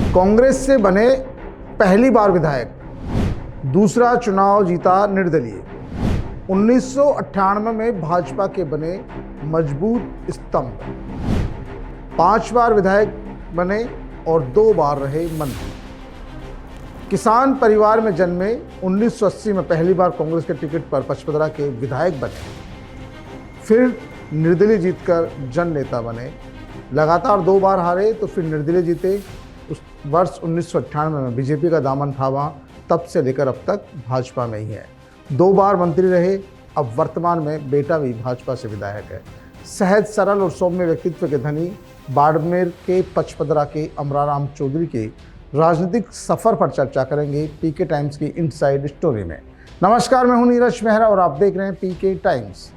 कांग्रेस से बने पहली बार विधायक, दूसरा चुनाव जीता निर्दलीय। 1998 में भाजपा के बने मजबूत स्तंभ, 5 बार विधायक बने और 2 बार रहे मंत्री। किसान परिवार में जन्मे, 1980 में पहली बार कांग्रेस के टिकट पर पचपदरा के विधायक बने, फिर निर्दलीय जीतकर जन नेता बने। लगातार 2 बार हारे तो फिर निर्दलीय जीते। उस वर्ष 1998 में बीजेपी का दामन थामा, तब से लेकर अब तक भाजपा में ही है। 2 बार मंत्री रहे। अब वर्तमान में बेटा भी भाजपा से विधायक है। सहज सरल और सौम्य व्यक्तित्व के धनी बाड़मेर के पचपदरा के अमराराम चौधरी के राजनीतिक सफर पर चर्चा करेंगे पीके टाइम्स की इनसाइड स्टोरी में। नमस्कार, मैं हूं नीरज मेहरा और आप देख रहे हैं पीके टाइम्स।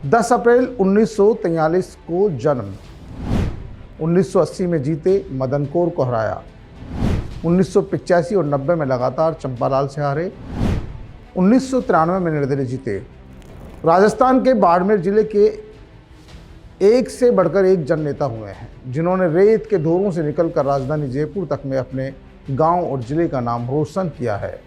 10 अप्रैल 1943 को जन्म, 1980 में जीते, मदन कौर को हराया। 1985 और 90 में लगातार चंपालाल से हारे। 1993 में निर्दलीय जीते। राजस्थान के बाड़मेर जिले के एक से बढ़कर एक जन नेता हुए हैं, जिन्होंने रेत के ढोरों से निकलकर राजधानी जयपुर तक में अपने गांव और जिले का नाम रोशन किया है।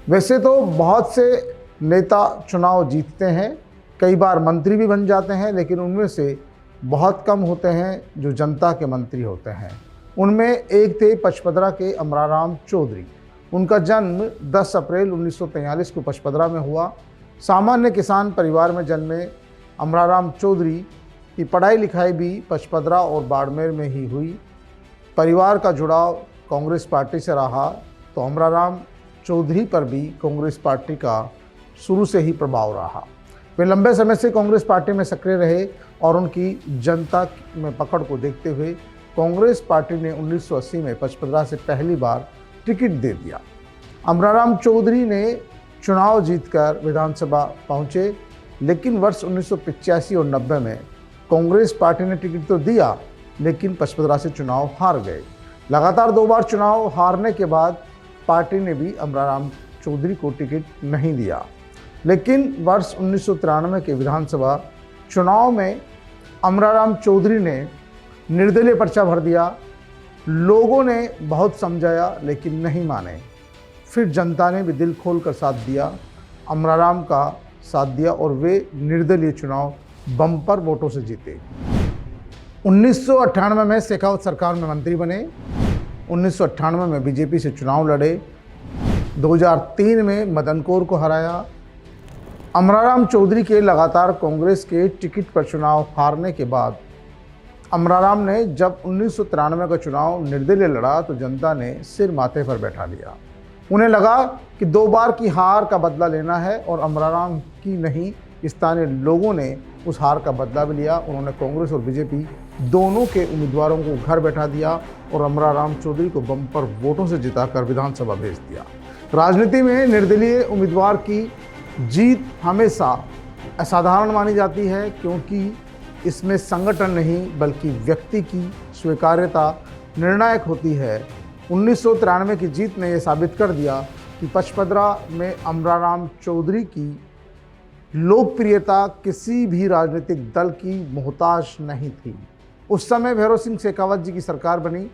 वैसे तो बहुत से नेता चुनाव जीतते हैं, कई बार मंत्री भी बन जाते हैं, लेकिन उनमें से बहुत कम होते हैं जो जनता के मंत्री होते हैं। उनमें एक थे पचपदरा के अमराराम चौधरी। उनका जन्म 10 अप्रैल 1943 को पचपदरा में हुआ। सामान्य किसान परिवार में जन्मे अमराराम चौधरी की पढ़ाई लिखाई भी पचपदरा और बाड़मेर में ही हुई। परिवार का जुड़ाव कांग्रेस पार्टी से रहा तो अमराराम चौधरी पर भी कांग्रेस पार्टी का शुरू से ही प्रभाव रहा। वे लंबे समय से कांग्रेस पार्टी में सक्रिय रहे और उनकी जनता में पकड़ को देखते हुए कांग्रेस पार्टी ने 1980 में पचपदरा से पहली बार टिकट दे दिया। अमराराम चौधरी ने चुनाव जीतकर विधानसभा पहुंचे, लेकिन वर्ष 1985 और 90 में कांग्रेस पार्टी ने टिकट तो दिया, लेकिन पचपदरा से चुनाव हार गए। लगातार 2 बार चुनाव हारने के बाद पार्टी ने भी अमराराम चौधरी को टिकट नहीं दिया। लेकिन वर्ष 1993 के विधानसभा चुनाव में अमराराम चौधरी ने निर्दलीय पर्चा भर दिया। लोगों ने बहुत समझाया लेकिन नहीं माने। फिर जनता ने भी दिल खोलकर साथ दिया, अमराराम का साथ दिया और वे निर्दलीय चुनाव बम्पर वोटों से जीते। 1998 में शेखावत सरकार में मंत्री बने। 1998 में बीजेपी से चुनाव लड़े। 2003 में मदन कौर को हराया। अमराराम चौधरी के लगातार कांग्रेस के टिकट पर चुनाव हारने के बाद अमराराम ने जब 1993 का चुनाव निर्दलीय लड़ा तो जनता ने सिर माथे पर बैठा लिया। उन्हें लगा कि 2 बार की हार का बदला लेना है और अमराराम की नहीं, स्थानीय लोगों ने उस हार का बदला भी लिया। उन्होंने कांग्रेस और बीजेपी दोनों के उम्मीदवारों को घर बैठा दिया और अमराराम चौधरी को बम्पर वोटों से जिताकर विधानसभा भेज दिया। राजनीति में निर्दलीय उम्मीदवार की जीत हमेशा असाधारण मानी जाती है, क्योंकि इसमें संगठन नहीं बल्कि व्यक्ति की स्वीकार्यता निर्णायक होती है। 1993 की जीत ने यह साबित कर दिया कि पचपदरा में अमराराम चौधरी की लोकप्रियता किसी भी राजनीतिक दल की मोहताज नहीं थी। उस समय भैरव सिंह शेखावत जी की सरकार बनी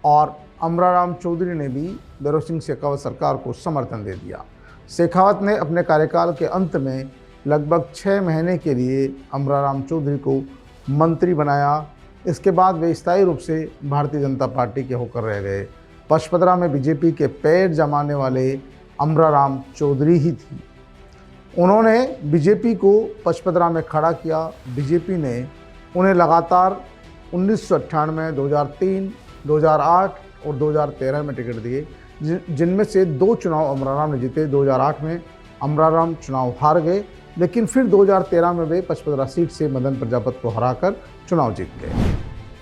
और अमराराम चौधरी ने भी भैरव सिंह शेखावत सरकार को समर्थन दे दिया। शेखावत ने अपने कार्यकाल के अंत में लगभग 6 महीने के लिए अमराराम चौधरी को मंत्री बनाया। इसके बाद वे स्थायी रूप से भारतीय जनता पार्टी के होकर रह गए। पचपदरा में बीजेपी के पैर जमाने वाले अमराराम चौधरी ही थी। उन्होंने बीजेपी को पचपदरा में खड़ा किया। बीजेपी ने उन्हें लगातार 1998, 2003, 2008 और 2013 में टिकट दिए, जिनमें से 2 चुनाव अमराराम ने जीते। 2008 में अमराराम चुनाव हार गए, लेकिन फिर 2013 में वे पचपदरा सीट से मदन प्रजापत को हराकर चुनाव जीत गए।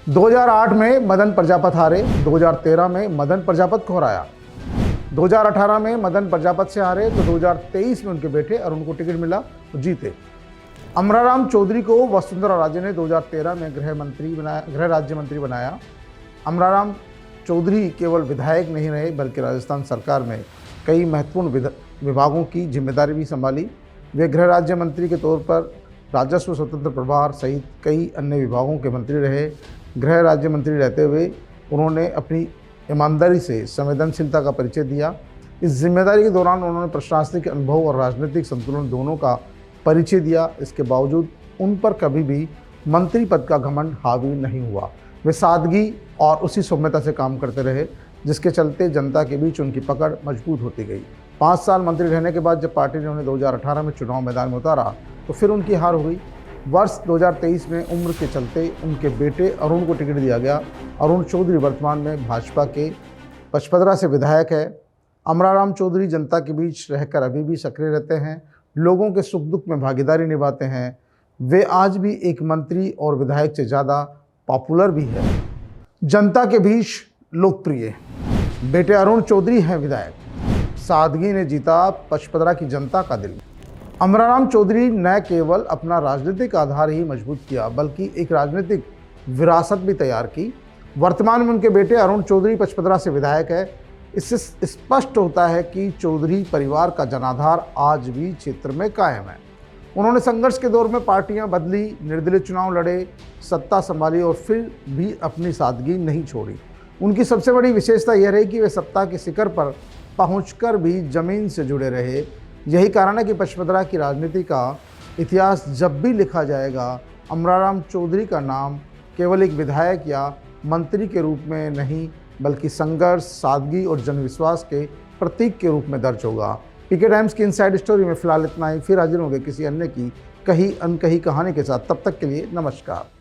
2008 में मदन प्रजापत हारे, 2013 में मदन प्रजापत को हराया। 2018 में मदन प्रजापत से हारे तो 2023 में उनके बेटे और उनको टिकट मिला तो जीते। अमराराम चौधरी को वसुंधरा राजे ने 2013 में गृह राज्य मंत्री बनाया। अमराराम चौधरी केवल विधायक नहीं रहे बल्कि राजस्थान सरकार में कई महत्वपूर्ण विभागों की जिम्मेदारी भी संभाली। वे गृह राज्य मंत्री के तौर पर राजस्व स्वतंत्र प्रभार सहित कई अन्य विभागों के मंत्री रहे। गृह राज्य मंत्री रहते हुए उन्होंने अपनी ईमानदारी से संवेदनशीलता का परिचय दिया। इस जिम्मेदारी के दौरान उन्होंने प्रशासनिक अनुभव और राजनीतिक संतुलन दोनों का परिचय दिया। इसके बावजूद उन पर कभी भी मंत्री पद का घमंड हावी नहीं हुआ। वे सादगी और उसी सौम्यता से काम करते रहे, जिसके चलते जनता के बीच उनकी पकड़ मजबूत होती गई। 5 साल मंत्री रहने के बाद जब पार्टी ने उन्हें 2018 में चुनाव मैदान में उतारा तो फिर उनकी हार हो गई। वर्ष 2023 में उम्र के चलते उनके बेटे अरुण को टिकट दिया गया। अरुण चौधरी वर्तमान में भाजपा के पचपदरा से विधायक है। अमराराम चौधरी जनता के बीच रहकर अभी भी सक्रिय रहते हैं, लोगों के सुख दुख में भागीदारी निभाते हैं। वे आज भी एक मंत्री और विधायक से ज़्यादा पॉपुलर भी है, जनता के बीच लोकप्रिय। बेटे अरुण चौधरी हैं विधायक। सादगी ने जीता पचपदरा की जनता का दिल। अमराराम चौधरी न केवल अपना राजनीतिक आधार ही मजबूत किया, बल्कि एक राजनीतिक विरासत भी तैयार की। वर्तमान में उनके बेटे अरुण चौधरी पचपदरा से विधायक है। इससे स्पष्ट होता है कि चौधरी परिवार का जनाधार आज भी क्षेत्र में कायम है। उन्होंने संघर्ष के दौर में पार्टियां बदली, निर्दलीय चुनाव लड़े, सत्ता संभाली और फिर भी अपनी सादगी नहीं छोड़ी। उनकी सबसे बड़ी विशेषता यह रही कि वे सत्ता के शिखर पर पहुंचकर भी जमीन से जुड़े रहे। यही कारण है कि पचपदरा की राजनीति का इतिहास जब भी लिखा जाएगा, अमराराम चौधरी का नाम केवल एक विधायक या मंत्री के रूप में नहीं, बल्कि संघर्ष, सादगी और जनविश्वास के प्रतीक के रूप में दर्ज होगा। पीके टाइम्स की इनसाइड स्टोरी में फिलहाल इतना ही। फिर हाजिर होंगे किसी अन्य की कही अनकही कहानी के साथ। तब तक के लिए नमस्कार।